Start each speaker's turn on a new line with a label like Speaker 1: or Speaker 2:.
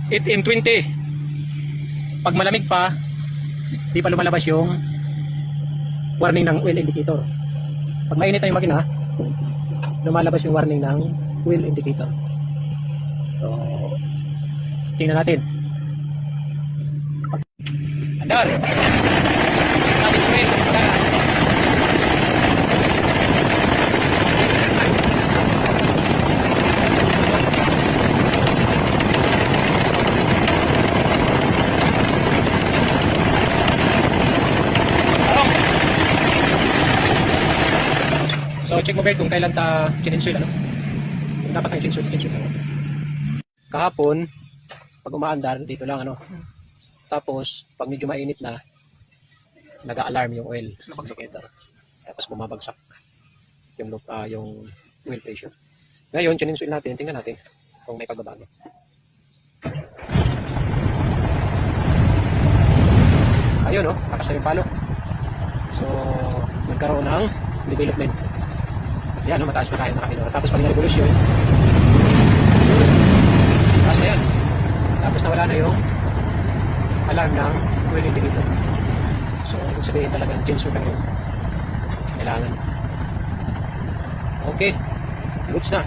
Speaker 1: 8M20. Pag malamig pa, di pa lumalabas yung warning ng oil indicator. Pag mainit na yung makina, lumalabas yung warning ng oil indicator. So, tingnan natin. Andar! Natin yung oil. So check mo ba kung kailan ta chininsuil ano? Kung dapat ang chininsuil ano? Kahapon, pag umaandar, dito lang ano. Tapos, pag medyo mainit na, nag-a-alarm yung oil indicator. Tapos bumabagsak yung oil pressure. Ngayon, chininsuil natin, tingnan natin kung may pagbabago. Ayun no, takas na yung palo. So, nagkaroon ng development. Yan, no, mataas na kaya ng kamilor. Tapos pag na-revolusyon, taas na yan. Tapos nawala na yung alarm ng oil indicator. So, ibig sabihin talagang change na yun. Kailangan. Okay. Goods na.